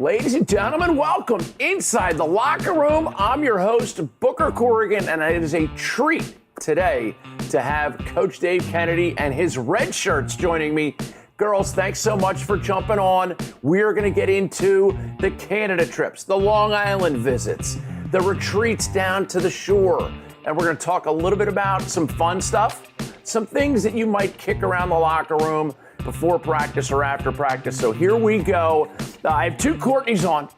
Ladies and gentlemen, welcome inside the locker room. I'm your host, Booker Corrigan, and it is a treat today to have Coach Dave Kennedy and his Red Shirts joining me. Girls, thanks so much for jumping on. We're going to get into the Canada trips, the Long Island visits, the retreats down to the shore, and we're going to talk a little bit about some fun stuff, some things that you might kick around the locker room before practice or after practice. So here we go. I have two Courtneys on.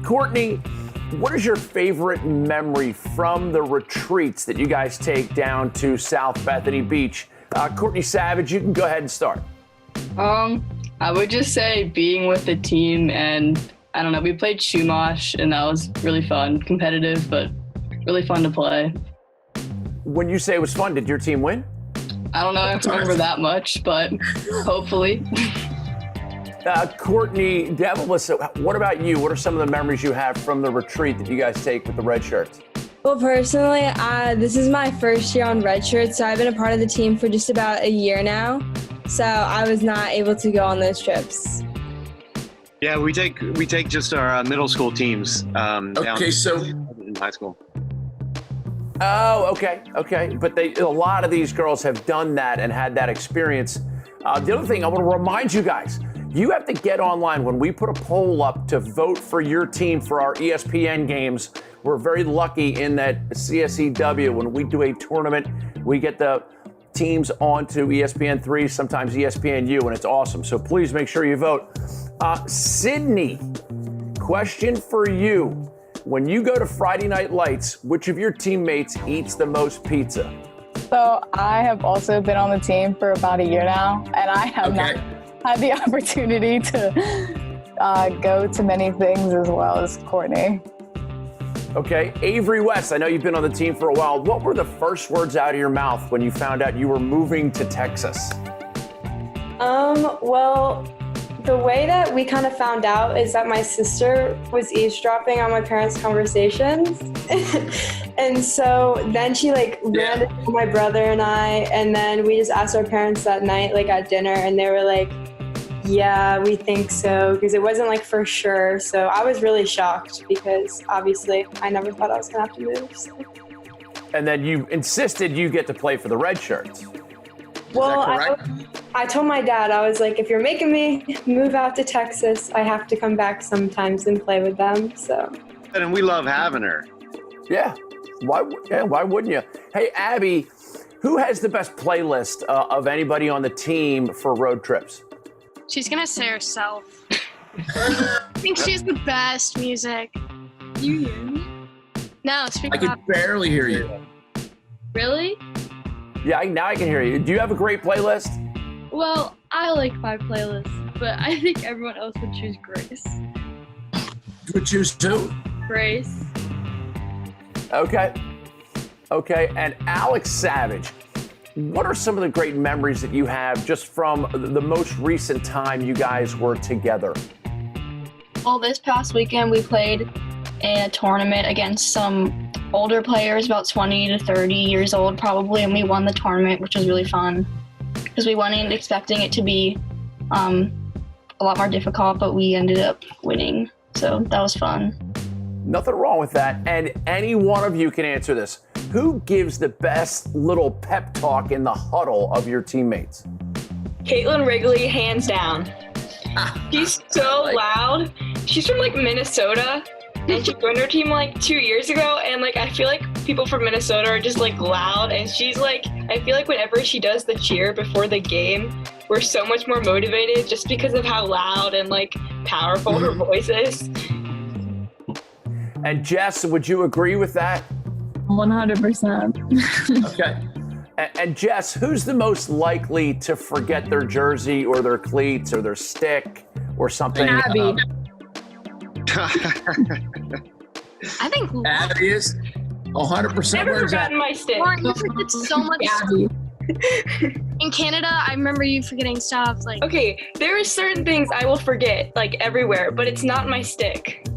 Courtney, what is your favorite memory from the retreats that you guys take down to South Bethany Beach? Courtney Savage, you can go ahead and start. I would just say being with the team, and I don't know, we played Chumash and that was really fun, competitive, but really fun to play. When you say it was fun, did your team win? I don't know if I remember that much, but hopefully. Courtney, Melissa, what about you? What are some of the memories you have from the retreat that you guys take with the Red Shirts? Well, personally, this is my first year on Red Shirts, so I've been a part of the team for just about a year now. So I was not able to go on those trips. Yeah, we take just our middle school teams down in high school. Oh, okay. But a lot of these girls have done that and had that experience. The other thing I want to remind you guys, you have to get online. When we put a poll up to vote for your team for our ESPN games, we're very lucky in that CSEW, when we do a tournament, we get the teams onto ESPN3, sometimes ESPNU, and it's awesome. So please make sure you vote. Sydney, question for you. When you go to Friday Night Lights, which of your teammates eats the most pizza? So I have also been on the team for about a year now, and I have not had the opportunity to go to many things as well as Courtney. Okay, Avery West, I know you've been on the team for a while. What were the first words out of your mouth when you found out you were moving to Texas? Well, the way that we kind of found out is that my sister was eavesdropping on my parents' conversations. And so then she ran to my brother and I, and then we just asked our parents that night, at dinner, and they were like, yeah, we think so, because it wasn't for sure. So I was really shocked because obviously I never thought I was going to have to move. So. And then you insisted you get to play for the Red Shirts. Well, I told my dad, I was like, if you're making me move out to Texas, I have to come back sometimes and play with them. So. And we love having her. Yeah. Why wouldn't you? Hey, Abby, who has the best playlist of anybody on the team for road trips? She's going to say herself. I think she has the best music. You hear me? No, speak up. I can barely hear you. Really? Yeah, now I can hear you. Do you have a great playlist? Well, I like my playlist, but I think everyone else would choose Grace. You would choose who? Grace. Okay. And Alex Savage, what are some of the great memories that you have just from the most recent time you guys were together? Well, this past weekend we played in a tournament against some older players, about 20 to 30 years old probably, and we won the tournament, which was really fun because we went in expecting it to be a lot more difficult, but we ended up winning, so that was fun. Nothing wrong with that, and any one of you can answer this. Who gives the best little pep talk in the huddle of your teammates? Caitlin Wrigley, hands down. She's so loud. She's from Minnesota, and she joined our team 2 years ago, and I feel like people from Minnesota are just loud, and she's I feel like whenever she does the cheer before the game, we're so much more motivated just because of how loud and powerful her voice is. And Jess, would you agree with that? 100%. Okay. And Jess, who's the most likely to forget their jersey or their cleats or their stick or something? Abby. I think Abby is 100%. Never forgotten my stick. Lauren, you forget so much stuff. In Canada, I remember you forgetting stuff Okay, there are certain things I will forget, everywhere, but it's not my stick.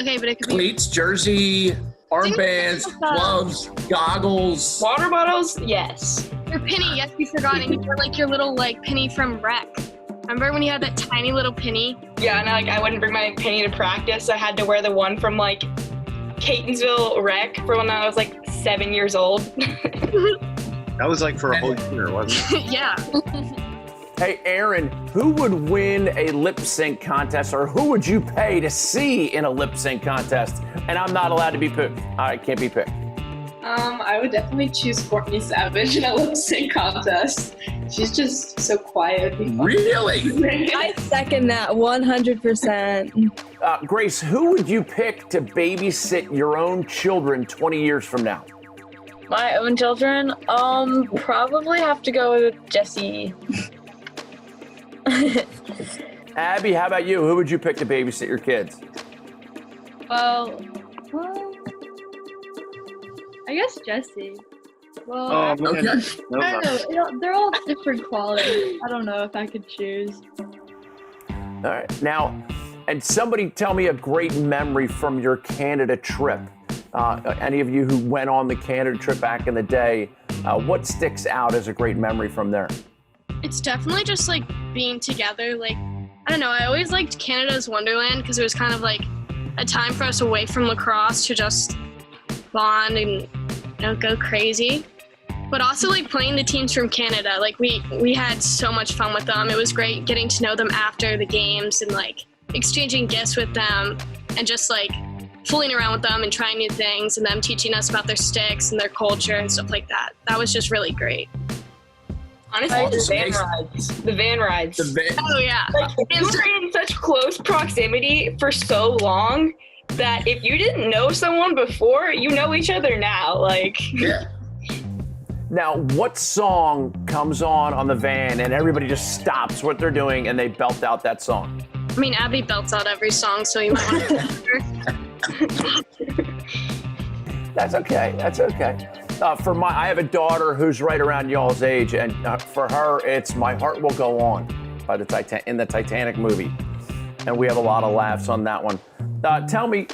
Okay, but it could be Cleats, jersey, armbands, gloves, goggles. Water bottles, yes. your penny. Yes, you forgot, and you were your little penny from Rec. Remember when you had that tiny little penny? Yeah, and I wouldn't bring my penny to practice, so I had to wear the one from like Catonsville Rec for when I was like 7 years old. That was like for a whole year, wasn't it? Yeah. Hey, Aaron, who would win a lip sync contest, or who would you pay to see in a lip sync contest? And I'm not allowed to be picked. I can't be picked. I would definitely choose Courtney Savage in a lip sync contest. She's just so quiet. Really? I second that 100%. Grace, who would you pick to babysit your own children 20 years from now? My own children? Probably have to go with Jessie. Abby, how about you? Who would you pick to babysit your kids? Well, I guess Jessie. Well, Oh, I man. Okay. No, don't know. They're all different qualities. I don't know if I could choose. All right. Now, and somebody tell me a great memory from your Canada trip. Any of you who went on the Canada trip back in the day, what sticks out as a great memory from there? It's definitely just like being together. Like, I don't know, I always liked Canada's Wonderland because it was kind of like a time for us away from lacrosse to just bond and, go crazy. But also like playing the teams from Canada, like we had so much fun with them. It was great getting to know them after the games and like exchanging gifts with them and just like fooling around with them and trying new things and them teaching us about their sticks and their culture and stuff like that. That was just really great. Honestly, the van rides. Oh yeah. Like, we're in such close proximity for so long that if you didn't know someone before, you know each other now. Like, Yeah. Now, what song comes on the van and everybody just stops what they're doing and they belt out that song? I mean, Abby belts out every song, so you might want to That's okay. That's okay. I have a daughter who's right around y'all's age, and for her, it's "My Heart Will Go On" by in the Titanic movie, and we have a lot of laughs on that one. Tell me,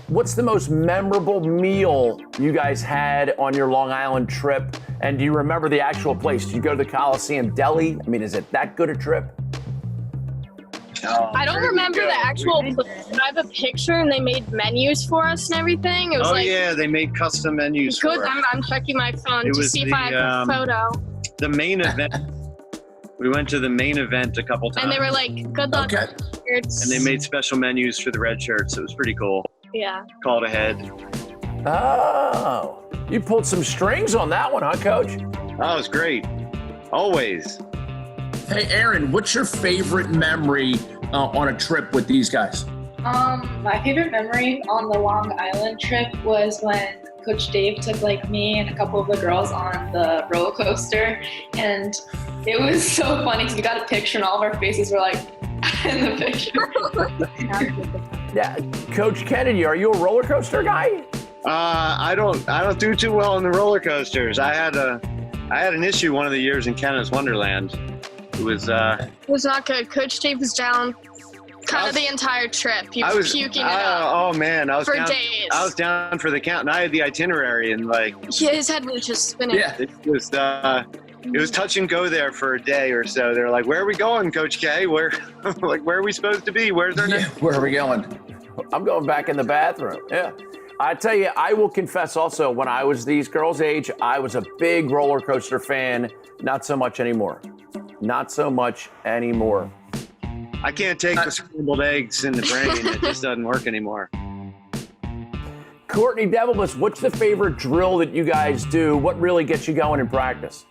what's the most memorable meal you guys had on your Long Island trip, and do you remember the actual place? Did you go to the Coliseum Deli? I mean, is it that good a trip? I don't remember the actual place, but I have a picture and they made menus for us and everything. It was yeah, they made custom menus good. for us. I'm checking my phone to see if I have a photo. The main event. We went to the main event a couple times. And they were like, good luck. Okay. And they made special menus for the Redshirts. It was pretty cool. Yeah. Called ahead. Oh, you pulled some strings on that one, huh, Coach? Oh, it was great. Always. Hey, Aaron, what's your favorite memory on a trip with these guys? My favorite memory on the Long Island trip was when Coach Dave took like me and a couple of the girls on the roller coaster, and it was so funny because we got a picture and all of our faces were like in the picture. Yeah, Coach Kennedy, are you a roller coaster guy? I don't do too well on the roller coasters. I had an issue one of the years in Canada's Wonderland. It was not good. Coach Dave was down kind of the entire trip. He was puking it up. Oh man, I was for down, days. I was down for the count, and I had the itinerary, and like his head was just spinning. Yeah. it was touch and go there for a day or so. They're like, "Where are we going, Coach K? Where are we supposed to be? Where's our next?" Where are we going? I'm going back in the bathroom. Yeah. I tell you, I will confess also, when I was these girls' age, I was a big roller coaster fan. Not so much anymore. Not so much anymore. I can't take the scrambled eggs in the brain. It just doesn't work anymore. Courtney Devilbus, what's the favorite drill that you guys do? What really gets you going in practice?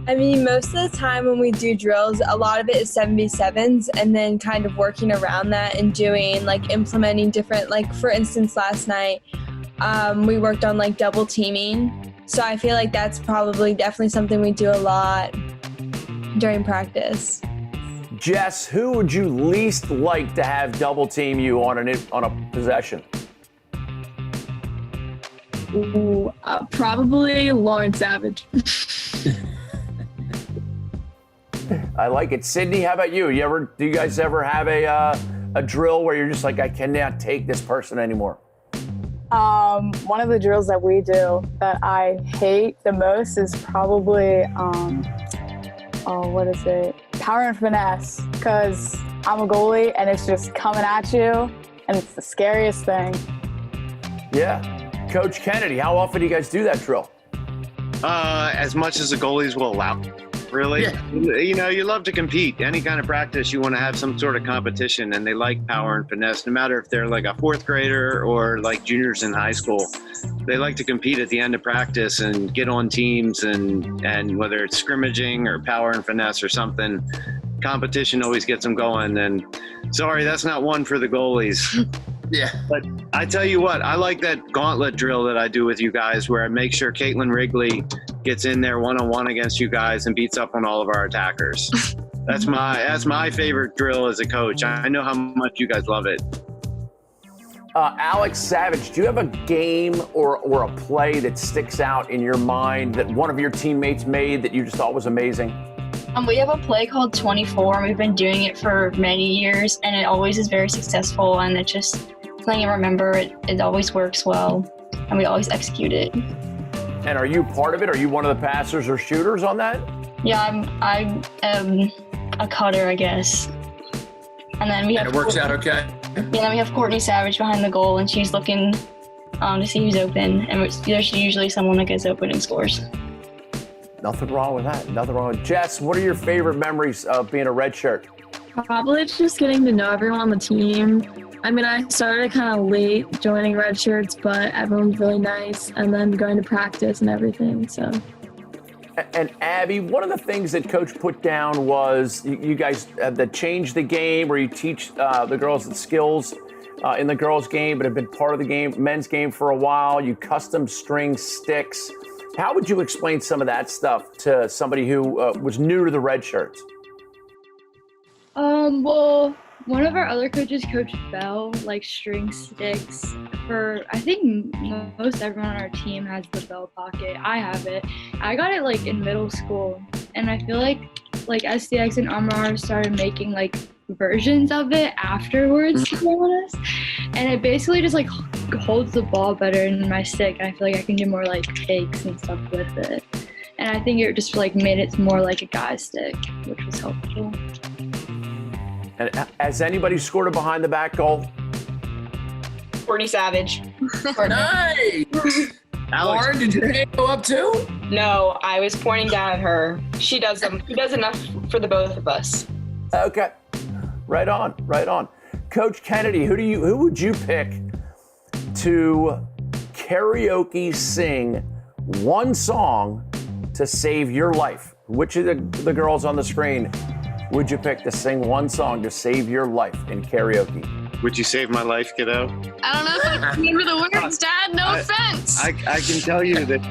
I mean, most of the time when we do drills, a lot of it is 7v7s and then kind of working around that and doing like implementing different, like for instance, last night we worked on like double teaming. So I feel like that's probably definitely something we do a lot during practice. Jess, who would you least like to have double team you on a possession? Ooh, probably Lauren Savage. I like it. Sydney, how about you? Do you guys ever have a drill where you're just like, I cannot take this person anymore? One of the drills that we do that I hate the most is probably, what is it? power and finesse, because I'm a goalie and it's just coming at you, and it's the scariest thing. Yeah. Coach Kennedy, how often do you guys do that drill? As much as the goalies will allow. Really? Yeah. You know, you love to compete. Any kind of practice, you want to have some sort of competition, and they like power and finesse, no matter if they're like a fourth grader or like juniors in high school. They like to compete at the end of practice and get on teams, and whether it's scrimmaging or power and finesse or something, competition always gets them going. And sorry, that's not one for the goalies. Yeah. But I tell you what, I like that gauntlet drill that I do with you guys, where I make sure Caitlin Wrigley gets in there one-on-one against you guys and beats up on all of our attackers. That's my favorite drill as a coach. I know how much you guys love it. Alex Savage, do you have a game or a play that sticks out in your mind that one of your teammates made that you just thought was amazing? We have a play called 24, and we've been doing it for many years, and it always is very successful, and it's just something I remember. It always works well, and we always execute it. And are you part of it? Are you one of the passers or shooters on that? Yeah, I'm a cutter, I guess. And then we have And it works out okay? Yeah, then we have Courtney Savage behind the goal, and she's looking to see who's open, and there's usually someone that gets open and scores. Nothing wrong with that. Nothing wrong with Jess, what are your favorite memories of being a red shirt? Probably just getting to know everyone on the team. I mean, I started kind of late joining Red Shirts, but everyone's really nice, and then going to practice and everything, so. And Abby, one of the things that Coach put down was you guys that changed the game, where you teach the girls the skills in the girls' game, but have been part of the game, men's game for a while. You custom string sticks. How would you explain some of that stuff to somebody who was new to the Red Shirts? Well, one of our other coaches, Coach Bell, likes string sticks. I think most everyone on our team has the Bell pocket. I have it. I got it like in middle school, and I feel like SDX and RMR started making like versions of it afterwards, to be honest. And it basically just like holds the ball better in my stick. I feel like I can do more like takes and stuff with it. And I think it just like made it more like a guy stick, which was helpful. And has anybody scored a behind the back goal? Courtney Savage. Nice! Lauren, did your hand go up too? No, I was pointing down at her. She does them. She does enough for the both of us. Okay. Right on, right on. Coach Kennedy, who would you pick to karaoke sing one song to save your life? Which of the girls on the screen would you pick to sing one song to save your life in karaoke? Would you save my life, kiddo? I don't know if I can remember the words, Dad. No offense. I can tell you that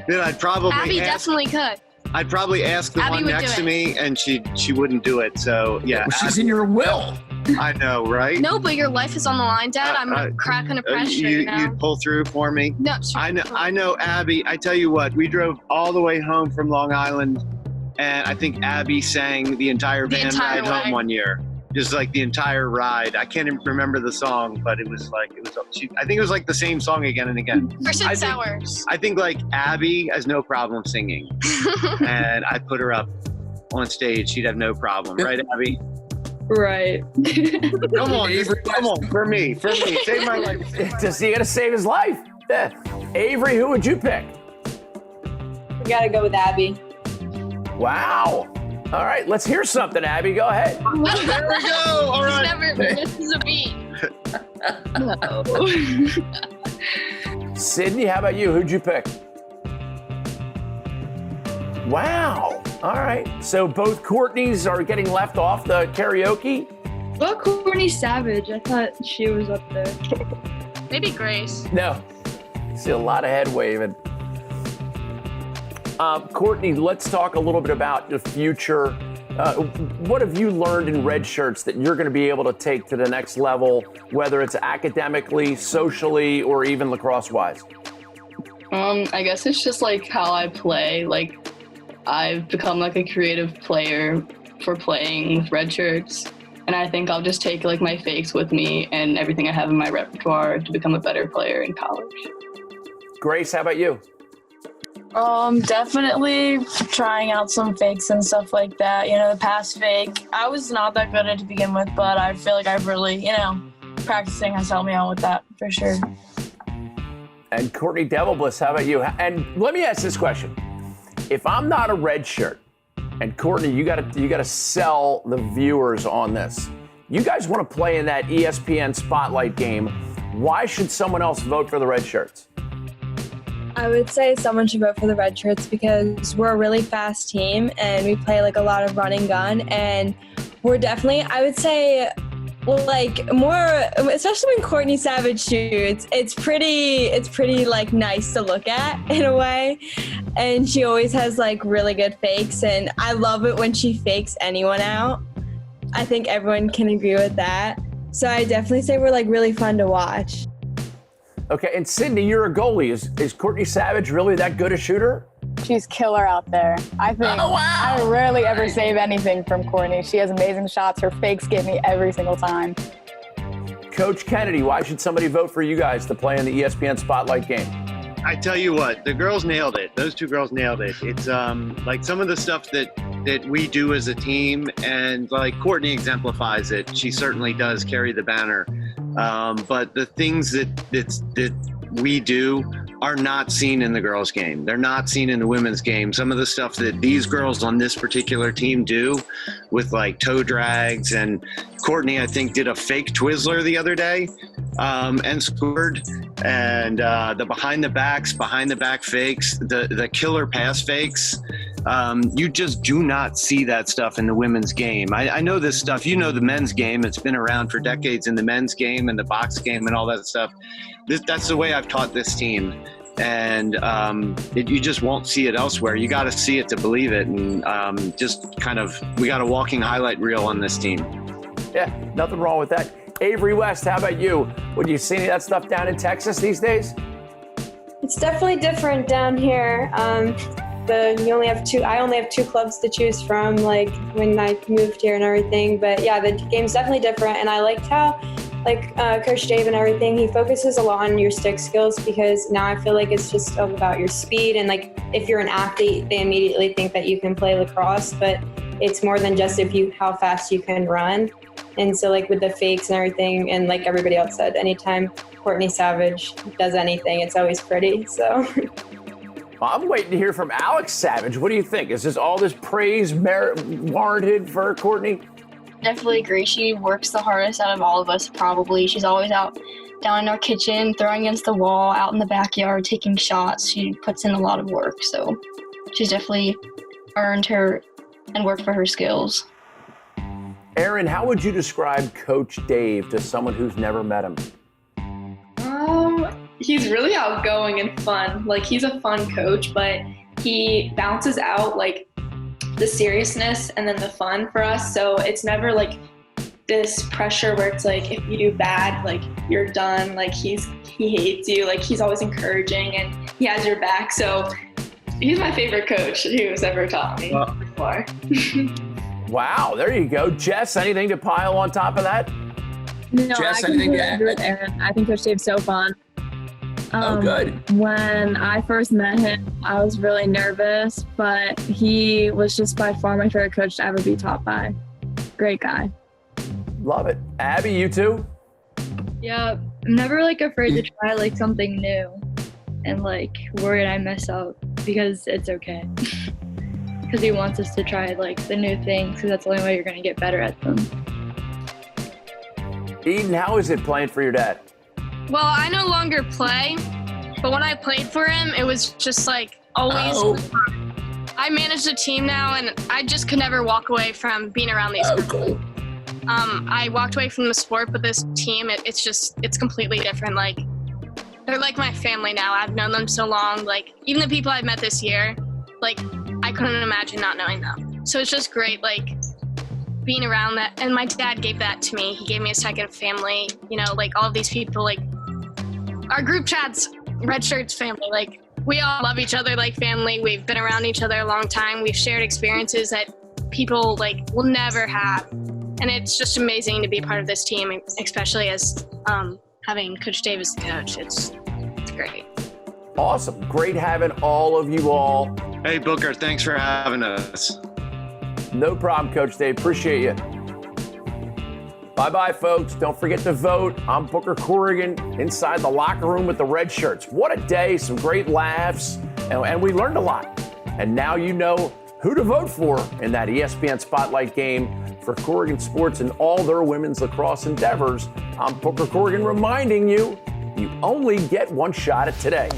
I'd probably Abby definitely could. I'd probably ask the Abby one would next do to me, and she wouldn't do it. So yeah, Well, she's in your will. I know, right? No, but your life is on the line, Dad. I'm cracking a pressure now. You'd pull through for me. No, sure. I know, Abby. I tell you what, we drove all the way home from Long Island, and I think Abby sang the entire van ride home one year. Just like the entire ride. I can't even remember the song, but it was I think it was like the same song again and again. For 6 hours. I think like Abby has no problem singing, and I put her up on stage. She'd have no problem, right, Abby? Right. Come on, Avery. Come on, for me, save my life. Just you gotta save his life. Yeah. Avery, who would you pick? We gotta go with Abby. Wow. All right, let's hear something, Abby. Go ahead. There we go. All right. Never misses a beat. Sydney, how about you? Who'd you pick? Wow. All right. So both Courtneys are getting left off the karaoke? Well, Courtney Savage, I thought she was up there. Maybe Grace. No. I see a lot of head waving. Courtney, let's talk a little bit about the future. What have you learned in Red Shirts that you're going to be able to take to the next level, whether it's academically, socially, or even lacrosse-wise? I guess it's just like how I play. Like, I've become like a creative player for playing with Red Shirts, and I think I'll just take like my fakes with me and everything I have in my repertoire to become a better player in college. Grace, how about you? Definitely trying out some fakes and stuff like that. You know, the pass fake, I was not that good at it to begin with, but I feel like I've really, practicing has helped me out with that for sure. And Courtney Bliss, how about you? And let me ask this question. If I'm not a red shirt, and Courtney, you gotta sell the viewers on this. You guys want to play in that ESPN Spotlight game. Why should someone else vote for the red shirts? I would say someone should vote for the red shirts because we're a really fast team and we play like a lot of run and gun, and we're definitely, I would say, like more, especially when Courtney Savage shoots, it's pretty like nice to look at in a way. And she always has like really good fakes, and I love it when she fakes anyone out. I think everyone can agree with that. So I definitely say we're like really fun to watch. Okay, and Sydney, you're a goalie. Is Courtney Savage really that good a shooter? She's killer out there. I think I rarely ever save anything from Courtney. She has amazing shots. Her fakes get me every single time. Coach Kennedy, why should somebody vote for you guys to play in the ESPN Spotlight game? I tell you what, the girls nailed it. Those two girls nailed it. It's like some of the stuff that we do as a team, and like Courtney exemplifies it. She certainly does carry the banner. But the things that we do are not seen in the girls' game. They're not seen in the women's game. Some of the stuff that these girls on this particular team do with like toe drags, and Courtney, I think, did a fake Twizzler the other day and scored. And the behind the back fakes, the killer pass fakes. You just do not see that stuff in the women's game. I know this stuff. You know the men's game. It's been around for decades in the men's game and the box game and all that stuff. That's the way I've taught this team. And you just won't see it elsewhere. You got to see it to believe it. And we got a walking highlight reel on this team. Yeah, nothing wrong with that. Avery West, how about you? Would you see any of that stuff down in Texas these days? It's definitely different down here. I only have two clubs to choose from, like when I moved here and everything. But yeah, the game's definitely different, and I liked how, Coach Dave and everything, he focuses a lot on your stick skills, because now I feel like it's just about your speed, and like if you're an athlete, they immediately think that you can play lacrosse, but it's more than just how fast you can run. And so like with the fakes and everything, and like everybody else said, anytime Courtney Savage does anything, it's always pretty. So. I'm waiting to hear from Alex Savage. What do you think? Is all this praise warranted for Courtney? Definitely agree. She works the hardest out of all of us, probably. She's always out down in our kitchen, throwing against the wall, out in the backyard, taking shots. She puts in a lot of work. So she's definitely earned her and worked for her skills. Aaron, how would you describe Coach Dave to someone who's never met him? He's really outgoing and fun. Like, he's a fun coach, but he bounces out like the seriousness and then the fun for us. So it's never like this pressure where it's like, if you do bad, like you're done. Like he hates you. Like, he's always encouraging and he has your back. So he's my favorite coach who's ever taught me before. Wow, there you go. Jess, anything to pile on top of that? No, Jess, I anything completely to agree with Aaron. I think Coach Dave's so fun. Good. When I first met him, I was really nervous, but he was just by far my favorite coach to ever be taught by. Great guy. Love it. Abby, you too? Yeah, I'm never like afraid to try like something new and like worried I mess up, because it's okay. Because he wants us to try like the new things, because that's the only way you're going to get better at them. Eden, how is it playing for your dad? Well, I no longer play, but when I played for him, it was just like always fun. I manage a team now, and I just could never walk away from being around these people. I walked away from the sport, but this team, it's completely different. Like, they're like my family now. I've known them so long. Like, even the people I've met this year, like, I couldn't imagine not knowing them. So it's just great, like, being around that. And my dad gave that to me. He gave me a second family. You know, like, all of these people, like, our group chats, Redshirts family, like, we all love each other like family. We've been around each other a long time. We've shared experiences that people, like, will never have. And it's just amazing to be part of this team, especially as having Coach Dave as the coach. It's great. Awesome. Great having all of you all. Hey, Booker, thanks for having us. No problem, Coach Dave. Appreciate you. Bye-bye, folks. Don't forget to vote. I'm Booker Corrigan inside the locker room with the Red Shirts. What a day. Some great laughs. And we learned a lot. And now you know who to vote for in that ESPN Spotlight game for Corrigan Sports and all their women's lacrosse endeavors. I'm Booker Corrigan reminding you, you only get one shot at today.